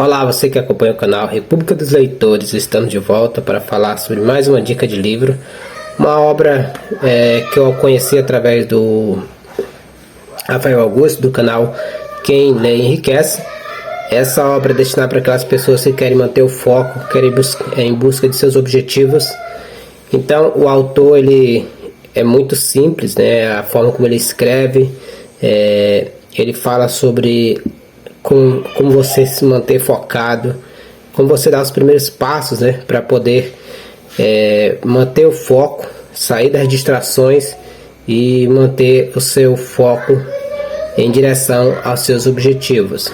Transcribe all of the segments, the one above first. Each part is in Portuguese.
Olá, você que acompanha o canal República dos Leitores. Estamos de volta para falar sobre mais uma dica de livro. Uma obra que eu conheci através do Rafael Augusto, do canal Quem Lê Enriquece. Essa obra é destinada para aquelas pessoas que querem manter o foco, querem em busca de seus objetivos. Então o autor ele é muito simples, né? A forma como ele escreve, ele fala sobre como você se manter focado, como você dá os primeiros passos, né, para poder manter o foco, sair das distrações e manter o seu foco em direção aos seus objetivos.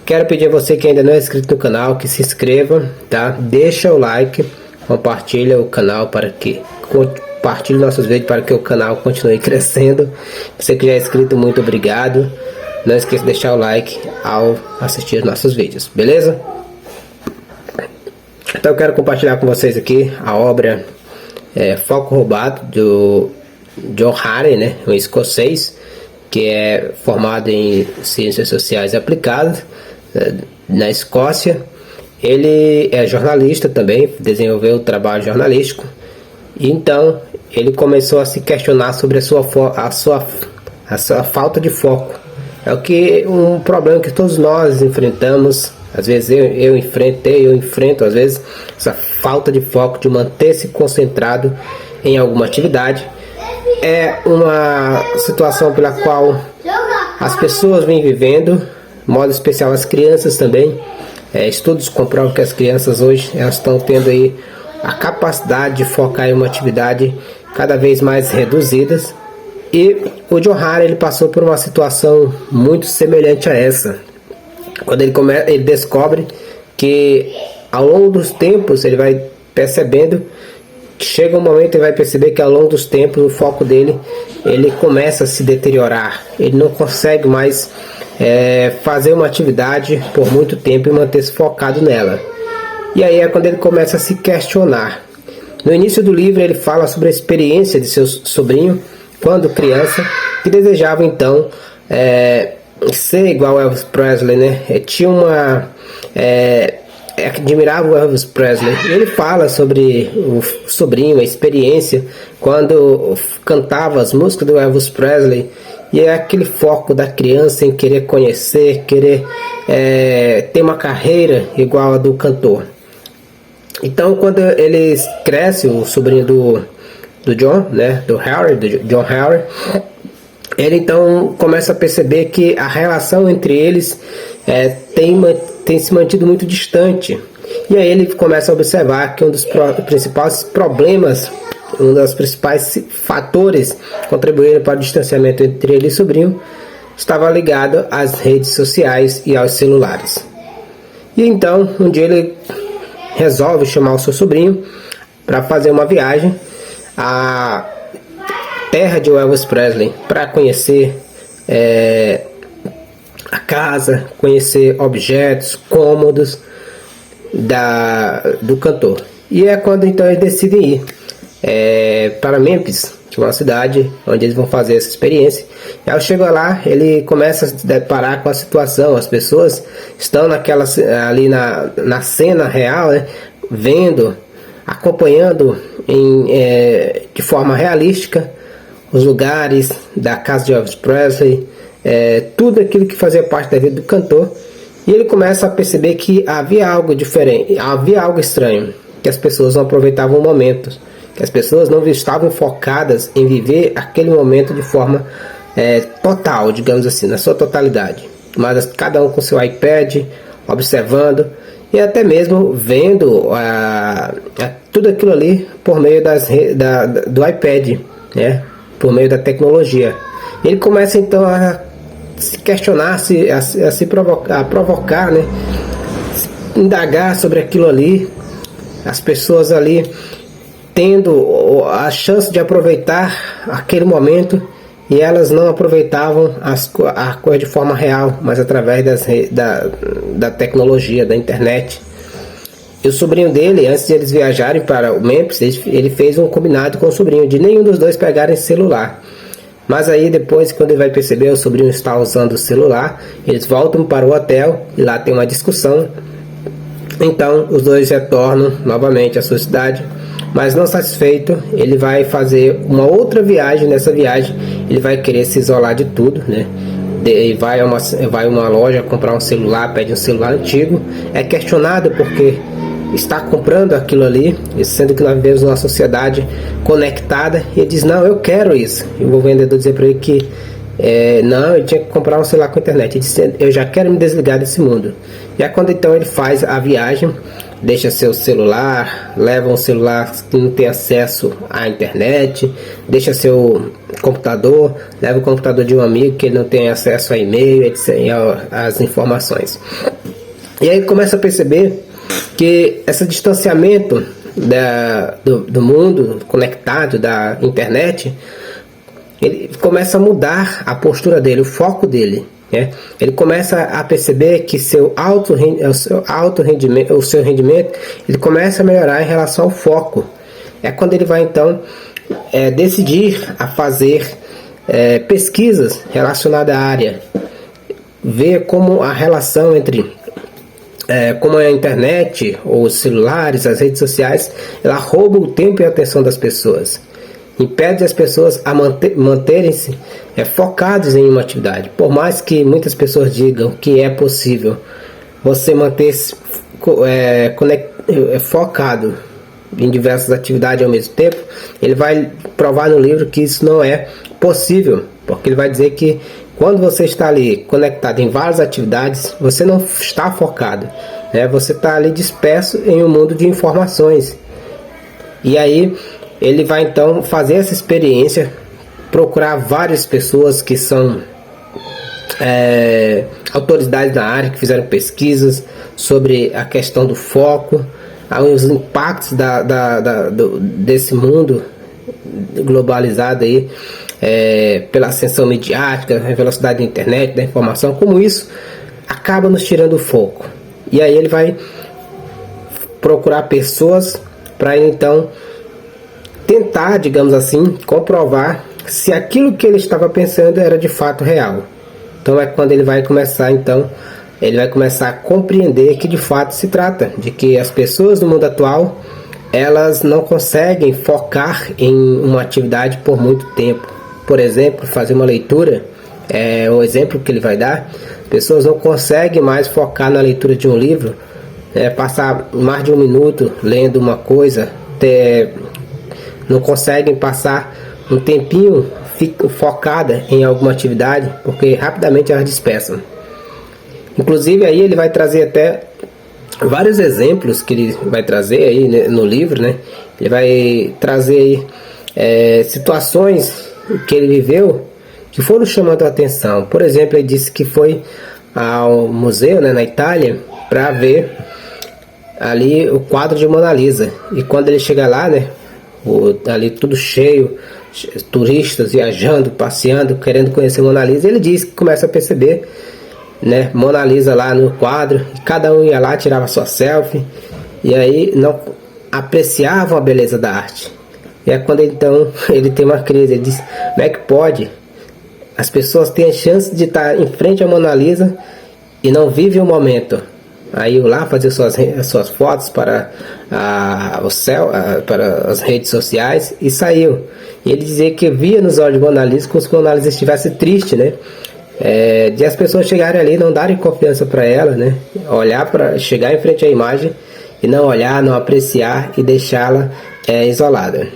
Quero pedir a você que ainda não é inscrito no canal que se inscreva, tá? Deixa o like, compartilha o canal para que compartilhe nossos vídeos para que o canal continue crescendo. Você que já é inscrito, muito obrigado. Não esqueça de deixar o like ao assistir os nossos vídeos, beleza? Então eu quero compartilhar com vocês aqui a obra Foco Roubado, do John Hattie, né? Um escocês que é formado em Ciências Sociais Aplicadas na Escócia. Ele é jornalista também, desenvolveu trabalho jornalístico. Então ele começou a se questionar sobre a sua falta de foco. É um problema que todos nós enfrentamos. Às vezes eu enfrento às vezes essa falta de foco, de manter-se concentrado em alguma atividade. É uma situação pela qual as pessoas vêm vivendo, de modo especial as crianças também. Estudos comprovam que as crianças hoje elas estão tendo aí a capacidade de focar em uma atividade cada vez mais reduzidas. E o John Hattie ele passou por uma situação muito semelhante a essa. Quando ele descobre que ao longo dos tempos ele vai percebendo que chega um momento ele vai perceber que ao longo dos tempos o foco dele ele começa a se deteriorar. Ele não consegue mais fazer uma atividade por muito tempo e manter-se focado nela. E aí é quando ele começa a se questionar. No início do livro ele fala sobre a experiência de seu sobrinho quando criança, que desejava então ser igual a Elvis Presley, né? Admirava o Elvis Presley. Ele fala sobre o sobrinho, a experiência quando cantava as músicas do Elvis Presley, e é aquele foco da criança em querer conhecer, querer ter uma carreira igual a do cantor. Então quando ele cresce, o sobrinho do John, né, do John Hattie, ele então começa a perceber que a relação entre eles tem se mantido muito distante. E aí ele começa a observar que um dos principais problemas, um dos principais fatores que contribuíram para o distanciamento entre ele e o sobrinho estava ligado às redes sociais e aos celulares. E então um dia ele resolve chamar o seu sobrinho para fazer uma viagem à terra de Elvis Presley, para conhecer a casa, conhecer objetos, cômodos do cantor. E é quando então eles decidem ir para Memphis, que é uma cidade onde eles vão fazer essa experiência. E ao chegar lá, ele começa a se deparar com a situação. As pessoas estão ali na cena real, né, vendo, acompanhando de forma realística os lugares da casa de Elvis Presley, tudo aquilo que fazia parte da vida do cantor. E ele começa a perceber que havia algo diferente, havia algo estranho, que as pessoas não aproveitavam o momento, que as pessoas não estavam focadas em viver aquele momento de forma total, digamos assim, na sua totalidade, mas cada um com seu iPad, observando e até mesmo vendo tudo aquilo ali por meio do iPad, né? Por meio da tecnologia. Ele começa então a se questionar, a provocar, né? Indagar sobre aquilo ali, as pessoas ali tendo a chance de aproveitar aquele momento e elas não aproveitavam a coisa de forma real, mas através da tecnologia, da internet. E o sobrinho dele, antes de eles viajarem para o Memphis, ele fez um combinado com o sobrinho de nenhum dos dois pegarem celular. Mas aí depois, quando ele vai perceber o sobrinho está usando o celular, eles voltam para o hotel e lá tem uma discussão. Então os dois retornam novamente à sua cidade, mas não satisfeito, ele vai fazer uma outra viagem. Nessa viagem ele vai querer se isolar de tudo, né? Ele vai a uma loja comprar um celular, pede um celular antigo, é questionado porque está comprando aquilo ali, sendo que nós vivemos numa sociedade conectada, e ele diz: não, eu quero isso. E o vendedor dizer para ele que não, ele tinha que comprar um celular com internet. Ele disse: eu já quero me desligar desse mundo. E é quando então ele faz a viagem, deixa seu celular, leva um celular que não tem acesso à internet, deixa seu computador, leva o computador de um amigo que ele não tem acesso a e-mail, etc, as informações. E aí começa a perceber que esse distanciamento do mundo conectado, da internet, ele começa a mudar a postura dele, o foco dele, né? Ele começa a perceber que o seu rendimento, ele começa a melhorar em relação ao foco. É quando ele vai então decidir a fazer pesquisas relacionadas à área, ver como a relação entre como a internet, os celulares, as redes sociais, ela rouba o tempo e a atenção das pessoas, impede as pessoas a manterem-se focados em uma atividade. Por mais que muitas pessoas digam que é possível você manter-se focado em diversas atividades ao mesmo tempo, ele vai provar no livro que isso não é possível, porque ele vai dizer que quando você está ali conectado em várias atividades, você não está focado, né? Você está ali disperso em um mundo de informações. E aí ele vai então fazer essa experiência, procurar várias pessoas que são autoridades na área, que fizeram pesquisas sobre a questão do foco, os impactos desse mundo globalizado aí, pela ascensão midiática, a velocidade da internet, da informação, como isso acaba nos tirando o foco. E aí ele vai procurar pessoas para então tentar, digamos assim, comprovar se aquilo que ele estava pensando era de fato real. Então é quando ele vai começar a compreender que de fato se trata de que as pessoas do mundo atual, elas não conseguem focar em uma atividade por muito tempo. Por exemplo, fazer uma leitura, o exemplo que ele vai dar, pessoas não conseguem mais focar na leitura de um livro, passar mais de um minuto lendo uma coisa, não conseguem passar um tempinho focada em alguma atividade, porque rapidamente elas dispersam. Inclusive aí ele vai trazer até vários exemplos que ele vai trazer aí, né, no livro, né? Ele vai trazer situações que ele viveu que foram chamando a atenção. Por exemplo, ele disse que foi ao museu, né, na Itália, para ver ali o quadro de Mona Lisa. E quando ele chega lá, né, ali tudo cheio, turistas viajando, passeando, querendo conhecer Mona Lisa, ele diz que começa a perceber, né, Mona Lisa lá no quadro, e cada um ia lá, tirava sua selfie, e aí não apreciavam a beleza da arte. E é quando então ele tem uma crise, ele diz: como é que pode? As pessoas têm a chance de estar em frente à Mona Lisa e não vivem o momento. Aí eu lá fazer suas fotos para o céu, para as redes sociais, e saiu. E ele dizia que via nos olhos de Mona Lisa como se Mona Lisa estivesse triste, né? De as pessoas chegarem ali e não darem confiança para ela, né? Olhar para chegar em frente à imagem e não olhar, não apreciar e deixá-la isolada.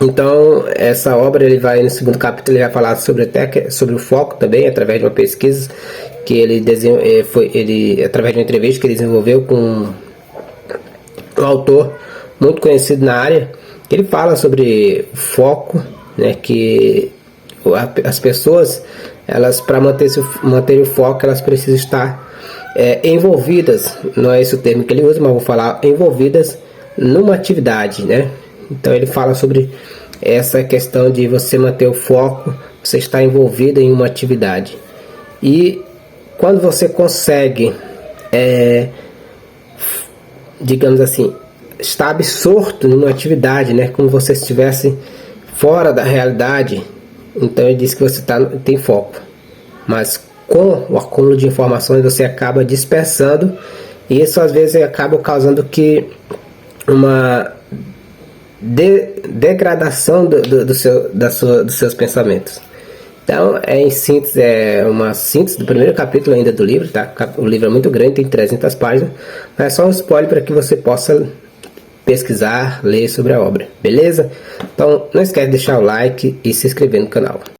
Então essa obra, ele vai no segundo capítulo, ele vai falar sobre o foco também, através de uma pesquisa que através de uma entrevista que ele desenvolveu com um autor muito conhecido na área. Ele fala sobre o foco, né, que as pessoas, elas, para manter o foco, elas precisam estar envolvidas, não é esse o termo que ele usa, mas vou falar envolvidas numa atividade, né? Então ele fala sobre essa questão de você manter o foco, você estar envolvido em uma atividade. E quando você consegue, digamos assim, estar absorto numa atividade, né, como se você estivesse fora da realidade, então ele diz que você tem foco. Mas com o acúmulo de informações você acaba dispersando, e isso às vezes acaba causando que uma degradação dos seus pensamentos. Então, em síntese, é uma síntese do primeiro capítulo ainda do livro, tá? O livro é muito grande, tem 300 páginas, mas é só um spoiler para que você possa pesquisar, ler sobre a obra, beleza? Então, não esquece de deixar o like e se inscrever no canal.